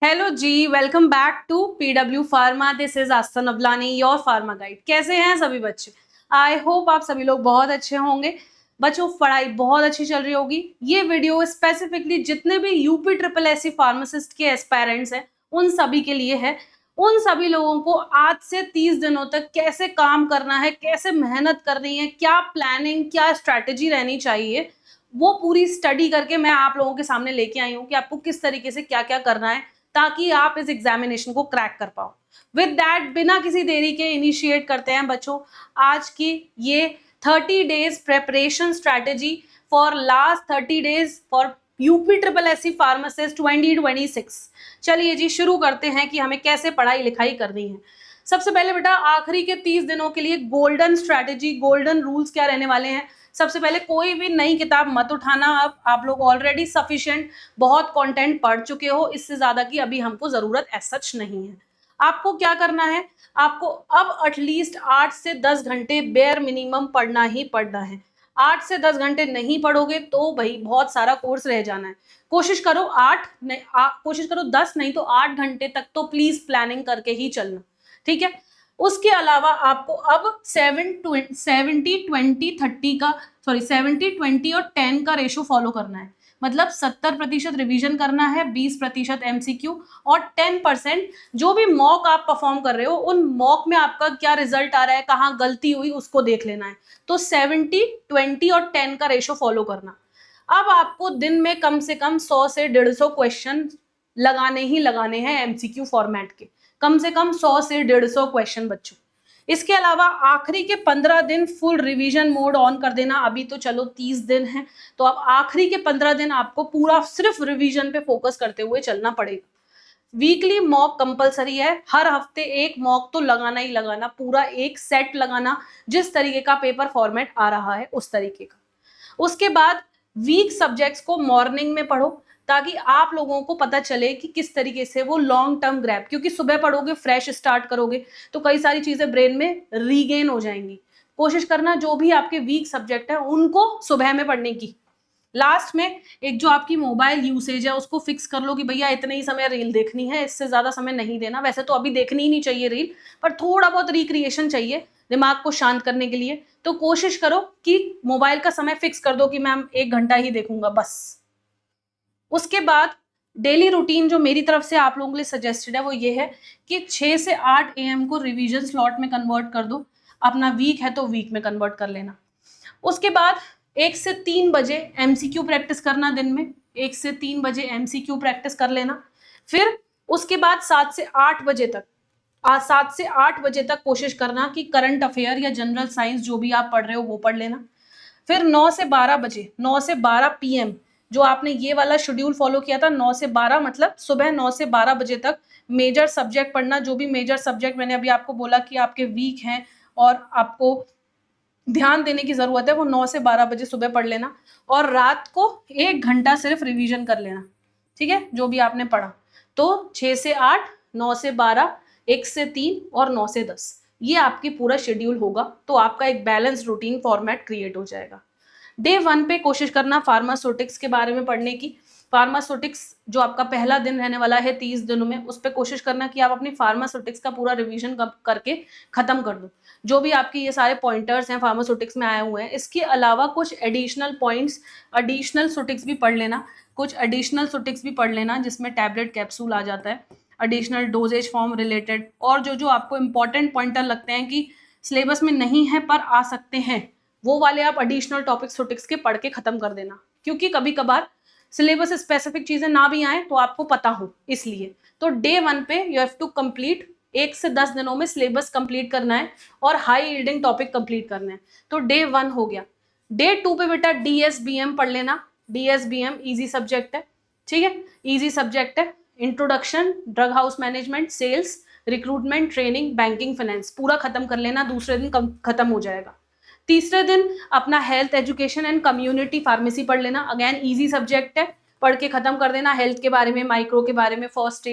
Hello ji, welcome back to PW pharma. This is Astha Navlani, your pharma guide. कैसे हैं सभी बच्चे? आई होप आप सभी लोग बहुत अच्छे होंगे। बच्चों, पढ़ाई बहुत अच्छी चल रही होगी। ये वीडियो स्पेसिफिकली जितने भी यूपी ट्रिपल एससी फार्मासिस्ट के एस्पायरेंट्स हैं उन सभी के लिए है। उन सभी लोगों को आज से 30 दिनों तक कैसे काम करना है, कैसे मेहनत करनी है, क्या प्लानिंग, क्या स्ट्रैटेजी रहनी चाहिए, वो पूरी स्टडी करके मैं आप लोगों के सामने लेके आई हूँ कि आपको किस तरीके से क्या क्या करना है ताकि आप इस एग्जामिनेशन को क्रैक कर पाओ। विद दैट, बिना किसी देरी के इनिशिएट करते हैं बच्चों आज की ये 30 days preparation strategy for last 30 days for UP triple SC pharmacist 2026। चलिए जी, शुरू करते हैं कि हमें कैसे पढ़ाई लिखाई करनी है। सबसे पहले बेटा, आखिरी के 30 दिनों के लिए गोल्डन स्ट्रैटेजी, गोल्डन रूल्स क्या रहने वाले हैं। सबसे पहले, कोई भी नई किताब मत उठाना। अब आप लोग ऑलरेडी सफिशिएंट बहुत कंटेंट पढ़ चुके हो, इससे ज्यादा की अभी हमको जरूरत एज सच नहीं है। आपको क्या करना है, आपको अब एटलीस्ट 8 से 10 घंटे बेयर मिनिमम पढ़ना ही पढ़ना है। 8 से 10 घंटे नहीं पढ़ोगे तो भाई बहुत सारा कोर्स रह जाना है। कोशिश करो कोशिश करो 10 नहीं तो 8 घंटे तक तो प्लीज प्लानिंग करके ही चलना, ठीक है। उसके अलावा आपको अब 70 और 10 का रेशो फॉलो करना है। मतलब 70% रिवीजन करना है, 20% एमसीक्यू और 10% जो भी मॉक आप परफॉर्म कर रहे हो उन मॉक में आपका क्या रिजल्ट आ रहा है, कहाँ गलती हुई उसको देख लेना है। तो 70, 20 और 10 का रेशो फॉलो करना। अब आपको दिन में कम से कम 100 से 150 क्वेश्चन लगाने ही लगाने हैं एमसीक्यू फॉर्मेट के। कम से कम 100 से 150 क्वेश्चन बच्चों। इसके अलावा आखिरी के 15 दिन फुल रिवीजन मोड ऑन कर देना। अभी तो चलो 30 दिन है, तो अब आखिरी के 15 दिन आपको पूरा सिर्फ रिवीजन पे फोकस करते हुए चलना पड़ेगा। वीकली मॉक कंपलसरी है, हर हफ्ते एक मॉक तो लगाना ही लगाना, पूरा एक सेट लगाना, जिस तरीके का पेपर फॉर्मेट आ रहा है उस तरीके का। उसके बाद वीक सब्जेक्ट्स को मॉर्निंग में पढ़ो ताकि आप लोगों को पता चले कि किस तरीके से वो लॉन्ग टर्म ग्रैप, क्योंकि सुबह पढ़ोगे फ्रेश स्टार्ट करोगे तो कई सारी चीजें ब्रेन में रीगेन हो जाएंगी। कोशिश करना जो भी आपके वीक सब्जेक्ट है उनको सुबह में पढ़ने की। लास्ट में एक जो आपकी मोबाइल यूसेज है उसको फिक्स कर लो कि भैया इतने ही समय रील देखनी है, इससे ज्यादा समय नहीं देना। वैसे तो अभी देखनी ही नहीं चाहिए रील, पर थोड़ा बहुत रिक्रिएशन चाहिए दिमाग को शांत करने के लिए। तो कोशिश करो कि मोबाइल का समय फिक्स कर दो कि मैम 1 घंटा ही देखूंगा बस। उसके बाद डेली रूटीन जो मेरी तरफ से आप लोगों के लिए सजेस्टेड है वो ये है कि 6 से 8 AM को रिवीजन स्लॉट में कन्वर्ट कर दो। अपना वीक है तो वीक में कन्वर्ट कर लेना। उसके बाद 1 से 3 बजे एमसीक्यू प्रैक्टिस करना दिन में। 1 से 3 बजे एमसीक्यू प्रैक्टिस कर लेना। फिर उसके बाद 7 से 8 बजे तक, आज 7 से 8 बजे तक कोशिश करना कि करंट अफेयर या जनरल साइंस जो भी आप पढ़ रहे हो वो पढ़ लेना। फिर 9 से 12 बजे, 9 से 12 PM जो आपने ये वाला शेड्यूल फॉलो किया था, 9 से 12 मतलब सुबह 9 से 12 बजे तक मेजर सब्जेक्ट पढ़ना। जो भी मेजर सब्जेक्ट मैंने अभी आपको बोला कि आपके वीक हैं और आपको ध्यान देने की जरूरत है, वो 9 से 12 बजे सुबह पढ़ लेना। और रात को 1 घंटा सिर्फ रिवीजन कर लेना, ठीक है, जो भी आपने पढ़ा। तो 6 से 8, 9 से 12, 1 से 3 और 9 से 10, ये आपकी पूरा शेड्यूल होगा। तो आपका एक बैलेंस रूटीन फॉर्मेट क्रिएट हो जाएगा। डे 1 पे कोशिश करना फार्मास्यूटिक्स के बारे में पढ़ने की। फार्मास्यूटिक्स जो आपका पहला दिन रहने वाला है 30 दिनों में, उस पर कोशिश करना कि आप अपनी फार्मास्यूटिक्स का पूरा रिवीजन करके खत्म कर दो। जो भी आपके ये सारे पॉइंटर्स हैं फार्मास्यूटिक्स में आए हुए हैं, इसके अलावा कुछ एडिशनल पॉइंट्स, एडिशनल सुटिक्स भी पढ़ लेना। कुछ एडिशनल सुटिक्स भी पढ़ लेना जिसमें टैबलेट कैप्सूल आ जाता है, एडिशनल डोजेज फॉर्म रिलेटेड, और जो जो आपको इंपॉर्टेंट पॉइंटर लगते हैं कि सिलेबस में नहीं है पर आ सकते हैं, वो वाले आप एडिशनल टॉपिक सुटिक्स के पढ़ के खत्म कर देना। क्योंकि कभी कभार सिलेबस स्पेसिफिक चीजें ना भी आए तो आपको पता हो, इसलिए। तो डे 1 पे यू हैव टू कंप्लीट, 1 से 10 दिनों में सिलेबस कंप्लीट करना है और हाई यील्डिंग टॉपिक कंप्लीट करने हैं। तो डे 1 हो गया। डे 2 पे बेटा DSBM पढ़ लेना। DSBM इजी सब्जेक्ट है, ठीक है, इजी सब्जेक्ट है। Introduction, drug house management, sales, recruitment, training, banking, finance पूरा खत्म कर लेना। दूसरे दिन खत्म हो जाएगा। तीसरे दिन अपना health education and community pharmacy पढ़ लेना। अगेन इजी सब्जेक्ट है, पढ़ के खत्म कर देना। हेल्थ के बारे में, माइक्रो के बारे में, फर्स्ट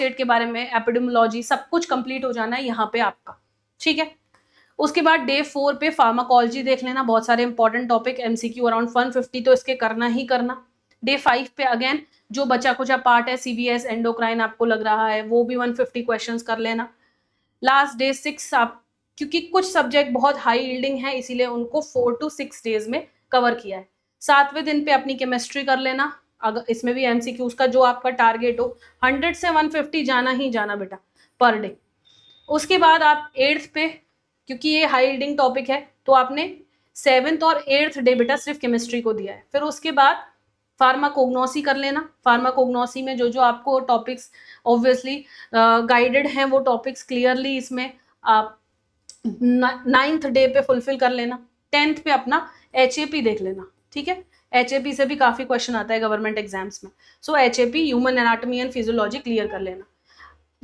एड के बारे में, एपिडेमियोलॉजी, सब कुछ कंप्लीट हो जाना है यहाँ पे आपका, ठीक है। उसके बाद डे 4 पे फार्माकोलॉजी देख लेना। बहुत सारे इंपॉर्टेंट टॉपिक, MCQ अराउंड 150 तो इसके करना ही करना। डे 5 पे अगेन जो बचा कुचा पार्ट है CVS एंडोक्राइन आपको लग रहा है वो भी 150 क्वेश्चंस कर लेना। लास्ट डे 6 आप, क्योंकि कुछ सब्जेक्ट बहुत हाई यील्डिंग है इसीलिए उनको 4 to 6 डेज में कवर किया है। 7वें दिन पे अपनी केमिस्ट्री कर लेना, अगर इसमें भी MCQs का जो आपका टारगेट हो 100 से 150 जाना ही जाना बेटा पर डे। उसके बाद आप 8th पे, क्योंकि ये हाई यील्डिंग टॉपिक है तो आपने 7th और 8th डे बेटा सिर्फ केमिस्ट्री को दिया है। फिर उसके बाद फार्माकोग्नोसी कर लेना। फार्माकोग्नोसी में जो जो आपको टॉपिक्स ऑब्वियसली गाइडेड हैं वो टॉपिक्स क्लियरली इसमें आप 9th डे पे फुलफिल कर लेना। 10th पे अपना HAP देख लेना, ठीक है। HAP से भी काफी क्वेश्चन आता है गवर्नमेंट एग्जाम्स में, सो HAP human anatomy and physiology clear कर लेना।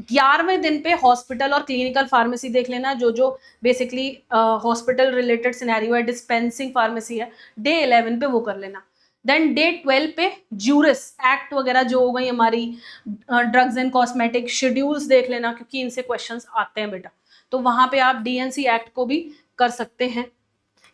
11वें दिन पे हॉस्पिटल और क्लिनिकल फार्मेसी देख लेना, जो जो बेसिकली हॉस्पिटल रिलेटेड सिनेरियो है, डिस्पेंसिंग फार्मेसी है, डे 11 पे वो कर लेना। देन डे 12 पे ज्यूरिस एक्ट वगैरह जो हो गई हमारी ड्रग्स एंड कॉस्मेटिक शेड्यूल्स देख लेना, क्योंकि इनसे क्वेश्चंस आते हैं बेटा, तो वहां पे आप DNC एक्ट को भी कर सकते हैं।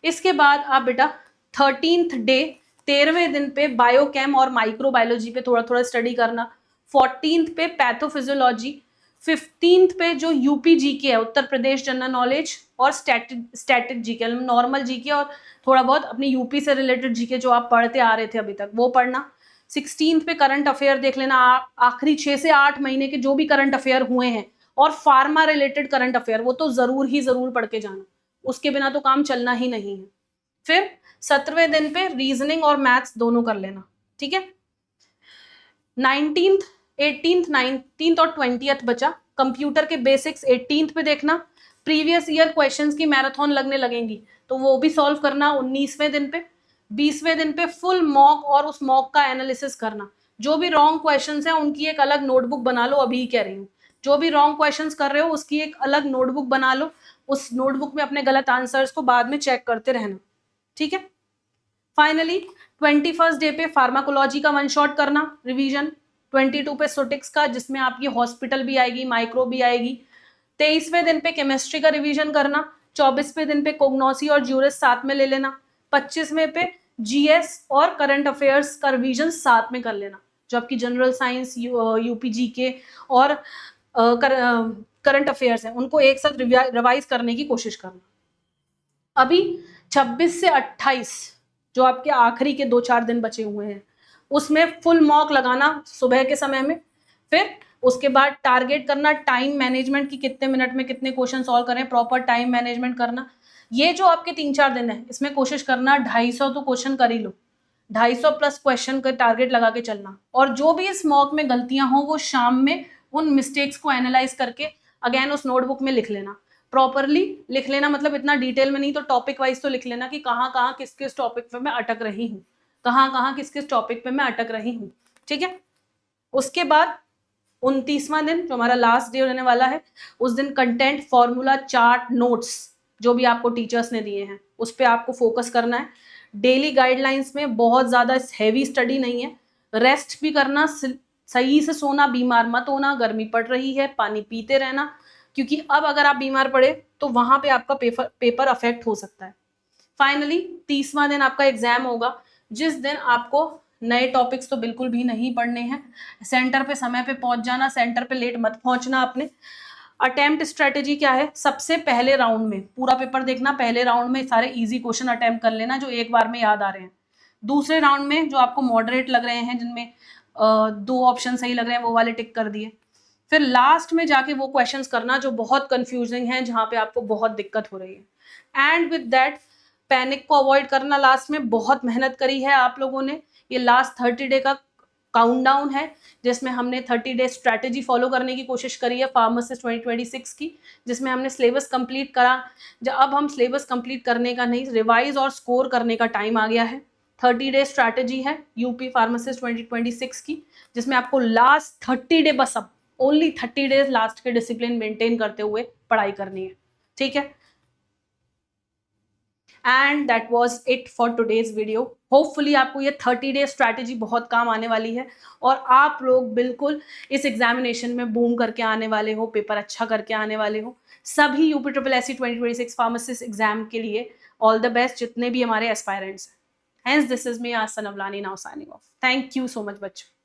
इसके बाद आप बेटा 13th डे 13वें दिन पे बायोकेम और माइक्रोबायोलॉजी पे थोड़ा थोड़ा स्टडी करना। 14th पे पैथोफिजियोलॉजी। 15th पे जो यूपी जीके है, उत्तर प्रदेश जनरल नॉलेज और स्टैटिक जीके, नॉर्मल जीके और थोड़ा बहुत अपनी यूपी से रिलेटेड जीके जो आप पढ़ते आ रहे थे अभी तक वो पढ़ना। 16th पे करंट अफेयर देख लेना, आखिरी 6 से 8 महीने के जो भी करंट अफेयर हुए हैं और फार्मा रिलेटेड करंट अफेयर वो तो जरूर ही जरूर पढ़ के जाना, उसके बिना तो काम चलना ही नहीं है। फिर 17वें दिन पे रीजनिंग और मैथ्स दोनों कर लेना, ठीक है। 19th 18th 19th और 20th बचा कंप्यूटर के बेसिक्स 18th पे देखना। प्रीवियस ईयर क्वेश्चंस की मैराथन लगने लगेंगी तो वो भी सॉल्व करना 19वें दिन पे। 20वें दिन पे फुल मॉक और उस मॉक का एनालिसिस करना। जो भी रॉन्ग क्वेश्चंस हैं उनकी एक अलग नोटबुक बना लो, अभी कह रही हूँ, जो भी रॉन्ग क्वेश्चंस कर रहे हो उसकी एक अलग नोटबुक बना लो, उस नोटबुक में अपने गलत आंसर्स को बाद में चेक करते रहना, ठीक है। फाइनली 21st डे पे फार्माकोलॉजी का 1 शॉट करना रिवीजन। 22 पे सोटिक्स का, जिसमें आपकी हॉस्पिटल भी आएगी, माइक्रो भी आएगी। 23वें दिन पे केमिस्ट्री का रिवीजन करना। 24वें दिन पे कोग्नोसी और ज्यूरिस साथ में ले लेना। 25वें पे GS और करंट अफेयर्स का रिवीजन साथ में कर लेना, जो आपकी जनरल साइंस, यूपी जीके और करंट अफेयर्स हैं उनको एक साथ रिवाइज करने की कोशिश करना। अभी 26 से 28 जो आपके आखिरी के 2-4 दिन बचे हुए हैं उसमें फुल मॉक लगाना सुबह के समय में। फिर उसके बाद टारगेट करना टाइम मैनेजमेंट की, कितने मिनट में कितने क्वेश्चन सॉल्व करें, प्रॉपर टाइम मैनेजमेंट करना। ये जो आपके 3-4 दिन है इसमें कोशिश करना 250 तो क्वेश्चन कर ही लो, 250 प्लस क्वेश्चन का टारगेट लगा के चलना। और जो भी इस मॉक में गलतियां हो वो शाम में उन मिस्टेक्स को एनालाइज करके अगेन उस नोटबुक में लिख लेना, प्रॉपरली लिख लेना, मतलब इतना डिटेल में नहीं तो टॉपिक वाइज तो लिख लेना कि कहाँ कहाँ किस किस टॉपिक पे मैं अटक रही हूँ, कहाँ कहाँ किस किस टॉपिक पे मैं अटक रही हूँ, ठीक है। उसके बाद 29वां दिन जो हमारा लास्ट डे रहने वाला है, उस दिन कंटेंट, फॉर्मूला, चार्ट, नोट्स जो भी आपको टीचर्स ने दिए हैं उस पर आपको फोकस करना है। डेली गाइडलाइंस में बहुत ज्यादा हैवी स्टडी नहीं है, रेस्ट भी करना, सही से सोना, बीमार मत होना, गर्मी पड़ रही है पानी पीते रहना, क्योंकि अब अगर आप बीमार पड़े तो वहां पे आपका पेपर अफेक्ट हो सकता है। फाइनली 30वां दिन आपका एग्जाम होगा, जिस दिन आपको नए टॉपिक्स तो बिल्कुल भी नहीं पढ़ने हैं, सेंटर पे समय पे पहुंच जाना, सेंटर पे लेट मत पहुंचना अपने। अटेम्प्ट स्ट्रेटेजी क्या है, सबसे पहले राउंड में पूरा पेपर देखना, पहले राउंड में सारे इजी क्वेश्चन अटेम्प्ट कर लेना जो एक बार में याद आ रहे हैं। दूसरे राउंड में जो आपको मॉडरेट लग रहे हैं, जिनमें 2 ऑप्शन सही लग रहे हैं वो वाले टिक कर दिए। फिर लास्ट में जाके वो क्वेश्चंस करना जो बहुत कंफ्यूजिंग है, जहां पे आपको बहुत दिक्कत हो रही है। एंड विद दैट पैनिक को अवॉइड करना। लास्ट में बहुत मेहनत करी है आप लोगों ने, ये लास्ट 30 डे का काउंटडाउन है जिसमें हमने 30 डे स्ट्रैटेजी फॉलो करने की कोशिश करी है फार्मासिस्ट 2026 की, जिसमें हमने सिलेबस कंप्लीट करा। अब हम सिलेबस कंप्लीट करने का नहीं, रिवाइज और स्कोर करने का टाइम आ गया है। 30 डे स्ट्रैटेजी है यूपी फार्मासिस्ट 2026 की, जिसमें आपको लास्ट 30 डे, बस अब ओनली 30 डेज लास्ट के डिसिप्लिन मेंटेन करते हुए पढ़ाई करनी है, ठीक है। And that was it for today's video. Hopefully आपको ये 30 डे स्ट्रैटेजी बहुत काम आने वाली है और आप लोग बिल्कुल इस एग्जामिनेशन में बूम करके आने वाले हो, पेपर अच्छा करके आने वाले हो। सभी UPSSC 2026 फार्मासिस्ट एग्जाम के लिए ऑल द बेस्ट, जितने भी हमारे एस्पायरेंट्स हैं। Hence, this is me, Asa Navlani, now signing off. Thank you so much, बच्चों.